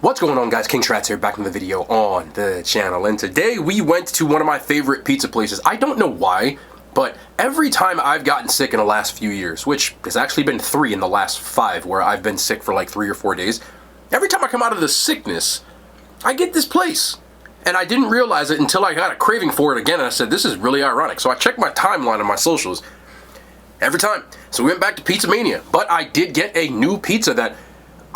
What's going on, guys? King Shrats here, back in the video on the channel, and today we went to one of my favorite pizza places. I don't know why, but every time I've gotten sick in the last few years, which has actually been 3 in the last 5, where I've been sick for like 3 or 4 days, every time I come out of the sickness, I get this place. And I didn't realize it until I got a craving for it again, and I said, this is really ironic. So I checked my timeline on my socials every time. So we went back to Pizza Mania, but I did get a new pizza that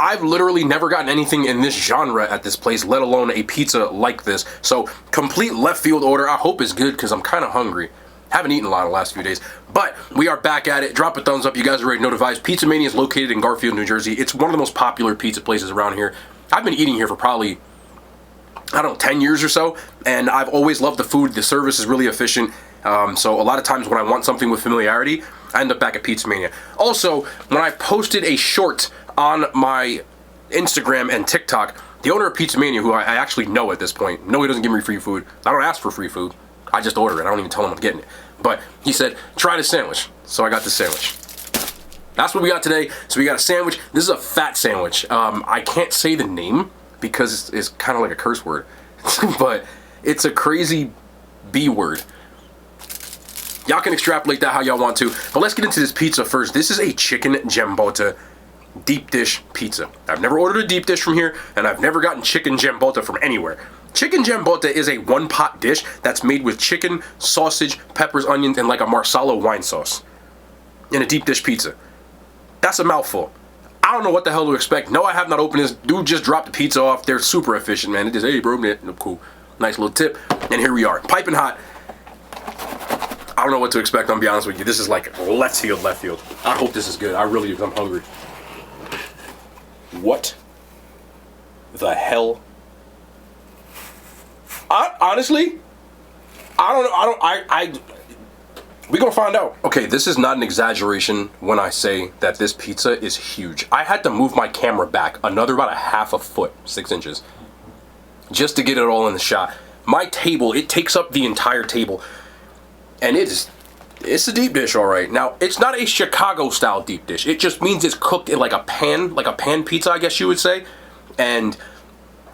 I've literally never gotten anything in this genre at this place, let alone a pizza like this. So, complete left field order. I hope it's good because I'm kind of hungry. Haven't eaten a lot the last few days. But we are back at it. Drop a thumbs up. You guys are already notified. Pizza Mania is located in Garfield, New Jersey. It's one of the most popular pizza places around here. I've been eating here for probably, I don't know, 10 years or so. And I've always loved the food. The service is really efficient. So a lot of times when I want something with familiarity, I end up back at Pizza Mania. Also, when I posted a short on my Instagram and TikTok, the owner of Pizza Mania, who I actually know at this point, no, he doesn't give me free food. I don't ask for free food. I just order it. I don't even tell him I'm getting it. But he said, try the sandwich. So I got the sandwich. That's what we got today. So we got a sandwich. This is a fat sandwich. I can't say the name because it's kind of like a curse word. But it's a crazy B word. Y'all can extrapolate that how y'all want to. But let's get into this pizza first. This is a chicken jambota deep dish pizza. I've never ordered a deep dish from here, and I've never gotten chicken jambota from anywhere. Chicken jambota is a one-pot dish that's made with chicken, sausage, peppers, onions, and like a marsala wine sauce in a deep dish pizza. That's a mouthful. I don't know what the hell to expect. No, I have not opened this. Dude just dropped the pizza off. They're super efficient, man. It is, hey, bro, cool. Nice little tip. And here we are, piping hot. I don't know what to expect, I'm gonna be honest with you. This is like left field. I hope this is good. I really do. I'm hungry. What the hell? Honestly, I don't know. We're gonna find out. Okay, this is not an exaggeration when I say that this pizza is huge. I had to move my camera back another about a half a foot, 6 inches, just to get it all in the shot. My table, it takes up the entire table, and it's a deep dish, all right. Now, it's not a Chicago-style deep dish. It just means it's cooked in like a pan pizza, I guess you would say. And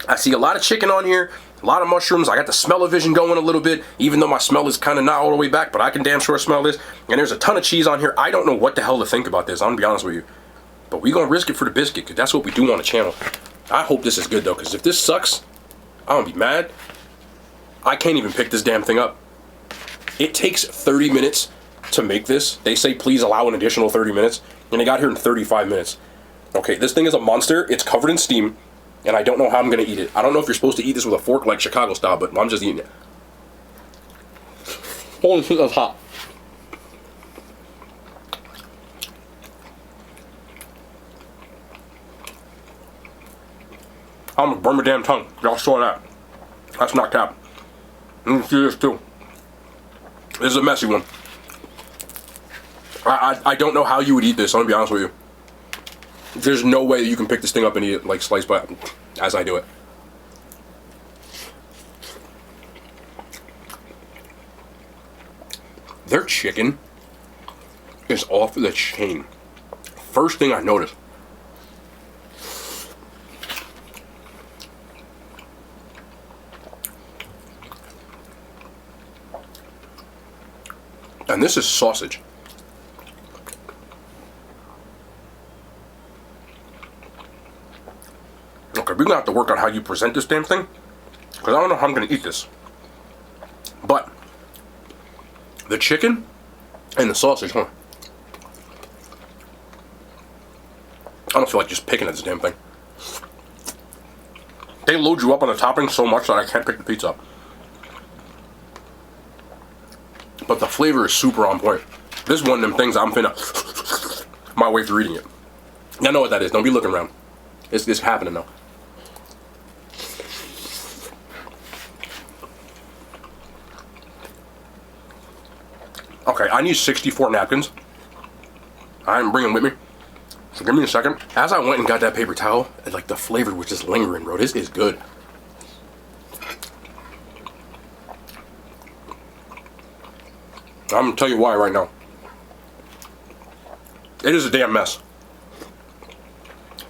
I see a lot of chicken on here, a lot of mushrooms. I got the smell-o-vision going a little bit, even though my smell is kind of not all the way back, but I can damn sure smell this. And there's a ton of cheese on here. I don't know what the hell to think about this, I'm gonna be honest with you. But we're gonna risk it for the biscuit, because that's what we do on the channel. I hope this is good, though, because if this sucks, I'm gonna be mad. I can't even pick this damn thing up. It takes 30 minutes to make this. They say please allow an additional 30 minutes, and I got here in 35 minutes. Okay, this thing is a monster. It's covered in steam, and I don't know how I'm gonna eat it. I don't know if you're supposed to eat this with a fork like Chicago style, but I'm just eating it. Holy shit, that's hot. I'm gonna burn my damn tongue. Y'all saw that. That's not cap. Let me see this too. This is a messy one. I don't know how you would eat this, I'm gonna be honest with you. There's no way that you can pick this thing up and eat it like slice by as I do it. Their chicken is off the chain. First thing I noticed. And this is sausage. Okay, we're gonna have to work on how you present this damn thing, because I don't know how I'm gonna eat this. But the chicken and the sausage, huh? I don't feel like just picking at this damn thing. They load you up on the topping so much that I can't pick the pizza up. But the flavor is super on point. This is one of them things I'm finna my way through eating it. Y'all know what that is. Don't be looking around. It's happening though. Okay, I need 64 napkins. I didn't bring them with me. So give me a second. As I went and got that paper towel, like the flavor was just lingering, bro. This is good. I'm gonna tell you why right now. It is a damn mess.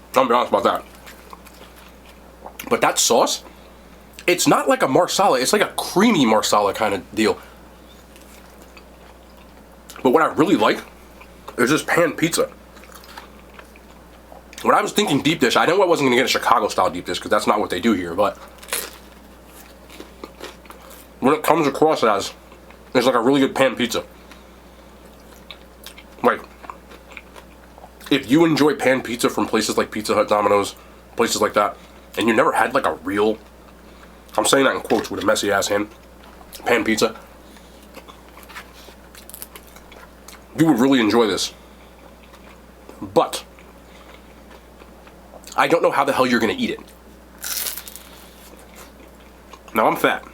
I'm gonna be honest about that. But that sauce, it's not like a marsala. It's like a creamy marsala kind of deal. But what I really like is this pan pizza. When I was thinking deep dish, I know I wasn't going to get a Chicago style deep dish because that's not what they do here. But when it comes across as, it's like a really good pan pizza. Like, if you enjoy pan pizza from places like Pizza Hut, Domino's, places like that, and you never had like a real, I'm saying that in quotes with a messy ass hand, pan pizza, you would really enjoy this. But I don't know how the hell you're gonna eat it. Now I'm fat.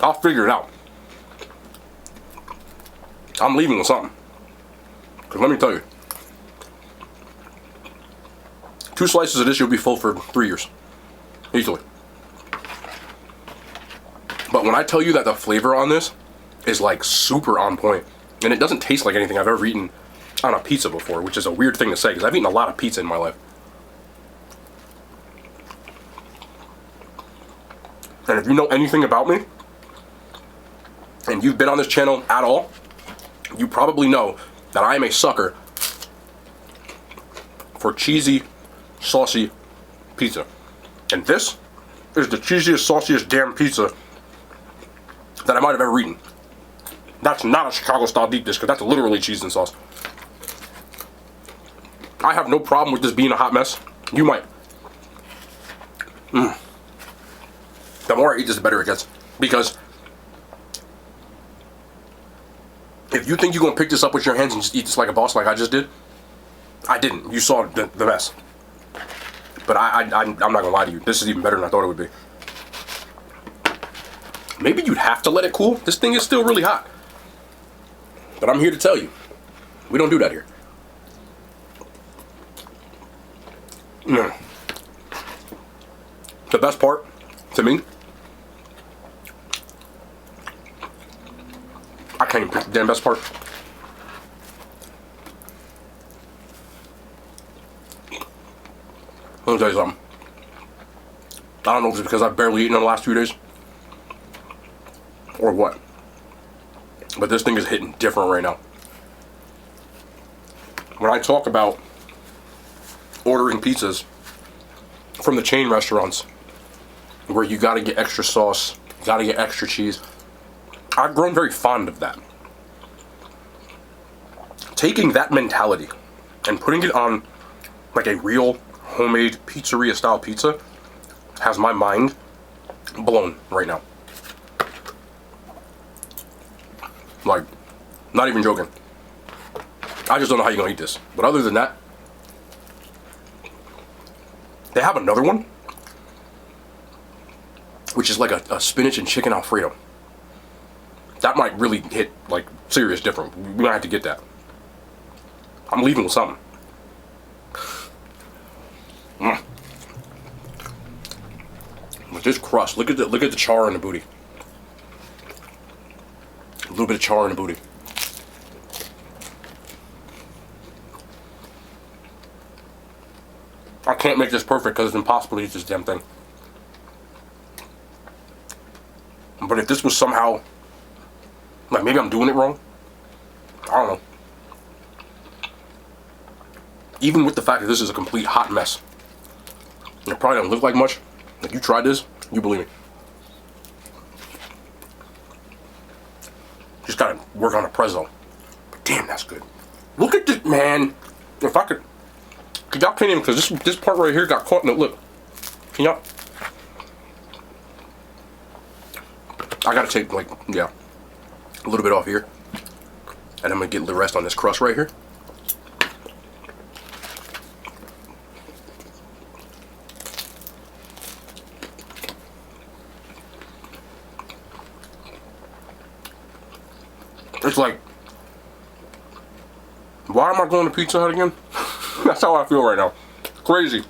I'll figure it out. I'm leaving with something. Because let me tell you, 2 slices of this, you'll be full for 3 years. Easily. But when I tell you that the flavor on this is like super on point, and it doesn't taste like anything I've ever eaten on a pizza before, which is a weird thing to say because I've eaten a lot of pizza in my life. And if you know anything about me, and you've been on this channel at all, you probably know that I am a sucker for cheesy, saucy pizza. And this is the cheesiest, sauciest damn pizza that I might have ever eaten. That's not a Chicago style deep dish because that's literally cheese and sauce. I have no problem with this being a hot mess. You might. The more I eat this, the better it gets. Because if you think you're going to pick this up with your hands and just eat this like a boss like I just did, I didn't. You saw the mess. But I'm not going to lie to you. This is even better than I thought it would be. Maybe you'd have to let it cool. This thing is still really hot. But I'm here to tell you, we don't do that here. The best part, to me, I can't even pick the damn best part. Let me tell you something. I don't know if it's because I've barely eaten in the last 2 days or what, but this thing is hitting different right now. When I talk about ordering pizzas from the chain restaurants where you gotta get extra sauce, gotta get extra cheese, I've grown very fond of that. Taking that mentality and putting it on like a real homemade pizzeria style pizza has my mind blown right now. Like, not even joking. I just don't know how you're gonna eat this. But other than that, they have another one, which is like a spinach and chicken Alfredo. That might really hit like serious different. We might have to get that. I'm leaving with something. With this crust, look at the char in the booty. A little bit of char in the booty. I can't make this perfect because it's impossible to eat this damn thing. But if this was somehow, like maybe I'm doing it wrong, I don't know. Even with the fact that this is a complete hot mess, and it probably doesn't look like much. If you tried this, you believe me. Just gotta work on the prezzo. But damn, that's good. Look at this, man. If I could, cause y'all can't even, cause this part right here got caught in the lip. Can y'all? I gotta take like, yeah, a little bit off here, and I'm gonna get the rest on this crust right here. It's like, why am I going to Pizza Hut again? That's how I feel right now. Crazy.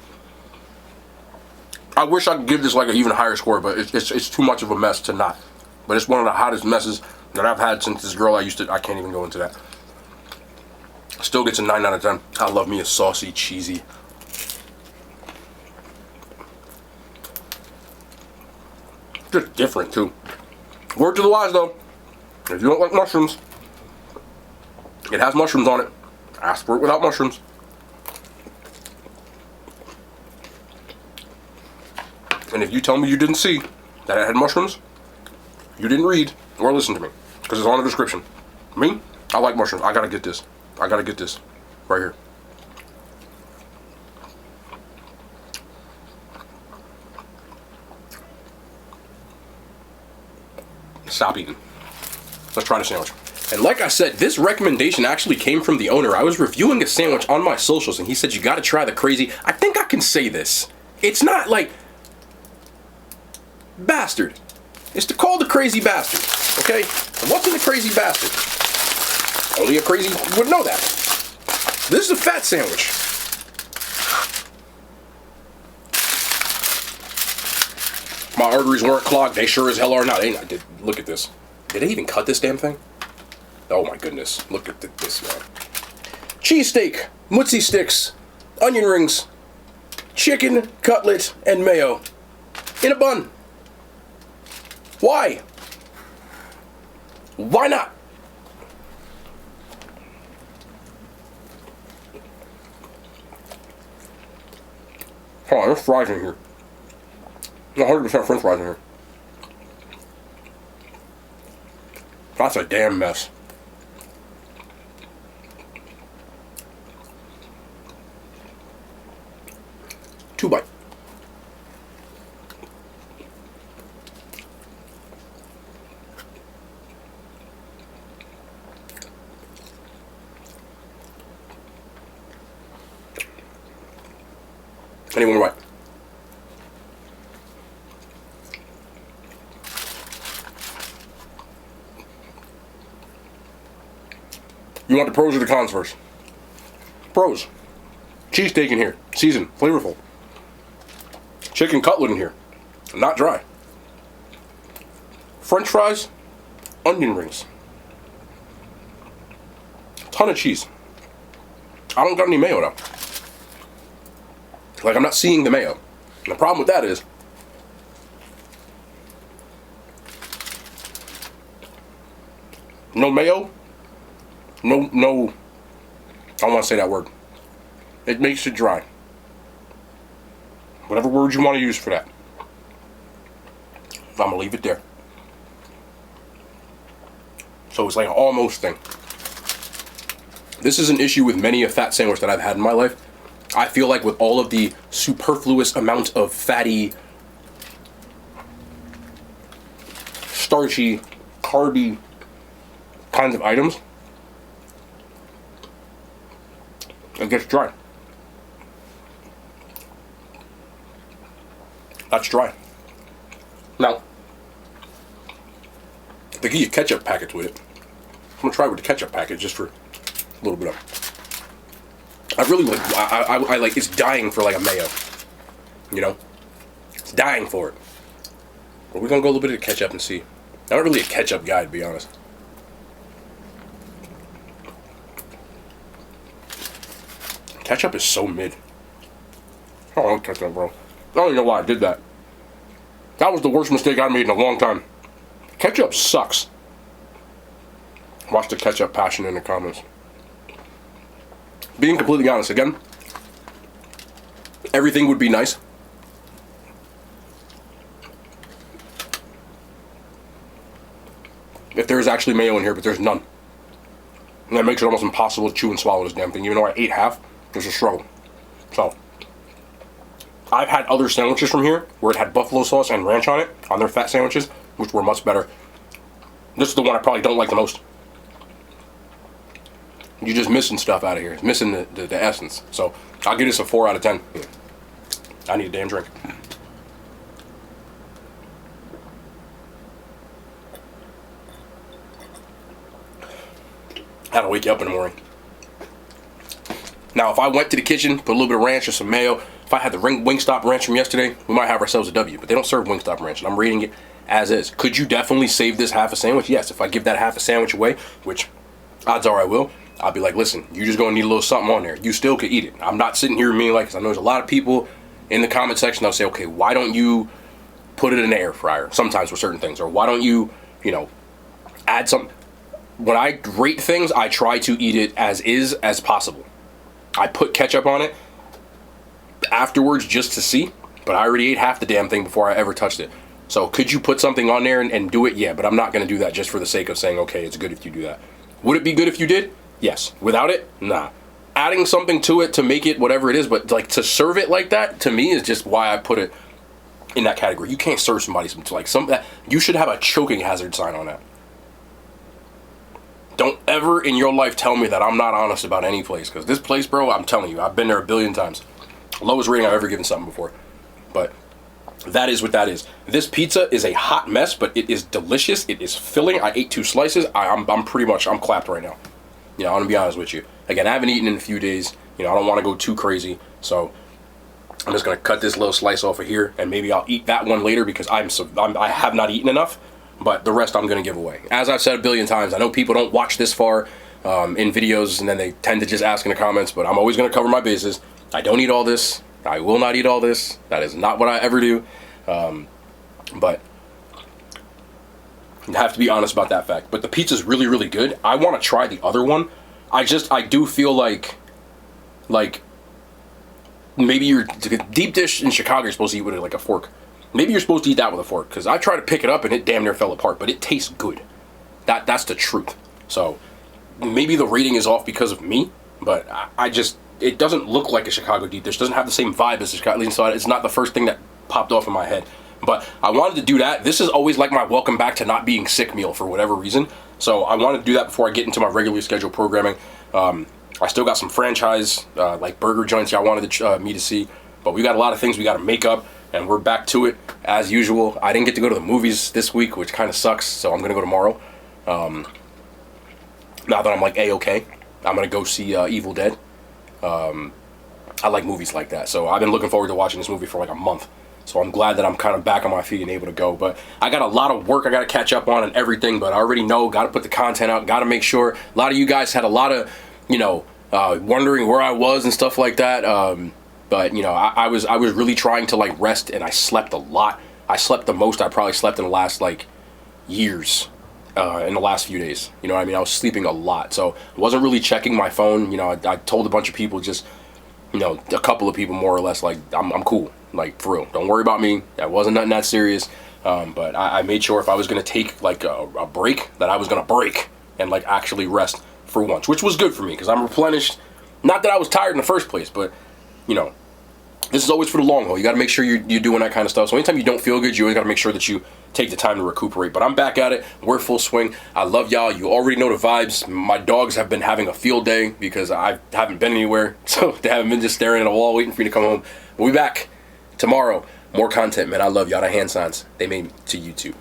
I wish I could give this like an even higher score, but it's too much of a mess to not. But it's one of the hottest messes that I've had since this girl I can't even go into that. Still gets a 9 out of 10. I love me a saucy, cheesy just different too. Word to the wise though, if you don't like mushrooms, it has mushrooms on it. Ask for it without mushrooms. And if you tell me you didn't see that it had mushrooms, you didn't read or listen to me, because it's on the description. Me, I like mushrooms. I gotta get this. I gotta get this right here. Stop eating. Let's try the sandwich. And like I said, this recommendation actually came from the owner. I was reviewing a sandwich on my socials and he said, you gotta try the crazy. I think I can say this. It's not like bastard. It's called the crazy bastard. Okay? And what's in the crazy bastard? Only a crazy would know that. This is a fat sandwich. My arteries weren't clogged. They sure as hell are not. Look at this. Did they even cut this damn thing? Oh my goodness. Look at this, man. Cheesesteak, mootsie sticks, onion rings, chicken, cutlet, and mayo. In a bun. Why? Why not? Hold on, there's fries in here. 100% french fries in here. That's a damn mess. Two bite. Anyone bite? You want the pros or the cons first? Pros. Cheesesteak in here. Seasoned. Flavorful. Chicken cutlet in here. Not dry. French fries. Onion rings. Ton of cheese. I don't got any mayo though. Like, I'm not seeing the mayo. And the problem with that is no mayo. No, I don't want to say that word. It makes it dry. Whatever word you want to use for that. I'm going to leave it there. So it's like an almost thing. This is an issue with many a fat sandwich that I've had in my life. I feel like with all of the superfluous amount of fatty, starchy, carby kinds of items, it gets dry. That's dry. Now, they give you ketchup packets with it. I'm gonna try with the ketchup packet just for a little bit of. I really like. I like. It's dying for like a mayo. You know, it's dying for it. But we're gonna go a little bit of ketchup and see. I'm not really a ketchup guy, to be honest. Ketchup is so mid. I don't like ketchup, bro. I don't even know why I did that. That was the worst mistake I made in a long time. Ketchup sucks. Watch the ketchup passion in the comments. Being completely honest, again, everything would be nice. If there's actually mayo in here, but there's none. And that makes it almost impossible to chew and swallow this damn thing. Even though I ate half, there's a struggle. So, I've had other sandwiches from here where it had buffalo sauce and ranch on it, on their fat sandwiches, which were much better. This is the one I probably don't like the most. You're just missing stuff out of here. It's missing the essence. So, I'll give this a 4 out of 10. I need a damn drink. That'll wake you up in the morning. Now, if I went to the kitchen, put a little bit of ranch or some mayo, if I had the Wingstop ranch from yesterday, we might have ourselves a W. But they don't serve Wingstop ranch, and I'm rating it as is. Could you definitely save this half a sandwich? Yes, if I give that half a sandwich away, which odds are I will, I'll be like, listen, you just gonna need a little something on there. You still could eat it. I'm not sitting here being like, because I know there's a lot of people in the comment section that'll say, okay, why don't you put it in the air fryer sometimes with certain things? Or why don't you, you know, add some... When I rate things, I try to eat it as possible. I put ketchup on it afterwards just to see, but I already ate half the damn thing before I ever touched it. So could you put something on there and do it? Yeah, but I'm not going to do that just for the sake of saying, okay, it's good if you do that. Would it be good if you did? Yes. Without it? Nah. Adding something to it to make it whatever it is, but like to serve it like that, to me, is just why I put it in that category. You can't serve somebody that you should have a choking hazard sign on that. Don't ever in your life tell me that I'm not honest about any place, because this place, bro, I'm telling you, I've been there a billion times. Lowest rating I've ever given something before. But that is what that is. This pizza is a hot mess, but it is delicious. It is filling. I ate 2 slices. I'm clapped right now. You know, I'm gonna be honest with you. Again, I haven't eaten in a few days. You know, I don't want to go too crazy, so I'm just gonna cut this little slice off of here, and maybe I'll eat that one later because I have not eaten enough. But the rest I'm gonna give away. As I've said a billion times, I know people don't watch this far in videos, and then they tend to just ask in the comments. But I'm always gonna cover my bases. I don't eat all this. I will not eat all this. That is not what I ever do. But you have to be honest about that fact. But the pizza's really, really good. I want to try the other one. I do feel like maybe your deep dish in Chicago you're supposed to eat with like a fork. Maybe you're supposed to eat that with a fork, because I tried to pick it up and it damn near fell apart. But it tastes good. That's the truth. So maybe the rating is off because of me, but it doesn't look like a Chicago deep dish. It doesn't have the same vibe as a Chicago. So it's not the first thing that popped off in my head. But I wanted to do that. This is always like my welcome back to not being sick meal for whatever reason. So I wanted to do that before I get into my regularly scheduled programming. I still got some franchise, like burger joints y'all wanted me to see. But we got a lot of things we got to make up, and we're back to it as usual. I didn't get to go to the movies this week, which kind of sucks. So I'm going to go tomorrow. Now that I'm like A-okay, I'm going to go see Evil Dead. I like movies like that. So I've been looking forward to watching this movie for like a month. So I'm glad that I'm kind of back on my feet and able to go. But I got a lot of work I got to catch up on and everything. But I already know, got to put the content out. Got to make sure. A lot of you guys had a lot of, you know, wondering where I was and stuff like that. But, you know, I was really trying to, like, rest, and I slept a lot. I slept the most I probably slept in the last, like, years, in the last few days. You know what I mean? I was sleeping a lot. So I wasn't really checking my phone. You know, I told a bunch of people just, you know, a couple of people more or less, like, I'm cool. Like, for real, don't worry about me. That wasn't nothing that serious. But I made sure if I was going to take, like, a break, that I was going to break and, like, actually rest for once, which was good for me because I'm replenished. Not that I was tired in the first place, but, you know, this is always for the long haul. You got to make sure you're doing that kind of stuff. So anytime you don't feel good, you always got to make sure that you take the time to recuperate. But I'm back at it. We're full swing. I love y'all. You already know the vibes. My dogs have been having a field day because I haven't been anywhere. So they haven't been just staring at a wall waiting for me to come home. We'll be back tomorrow. More content, man. I love y'all. The hand signs they made to YouTube.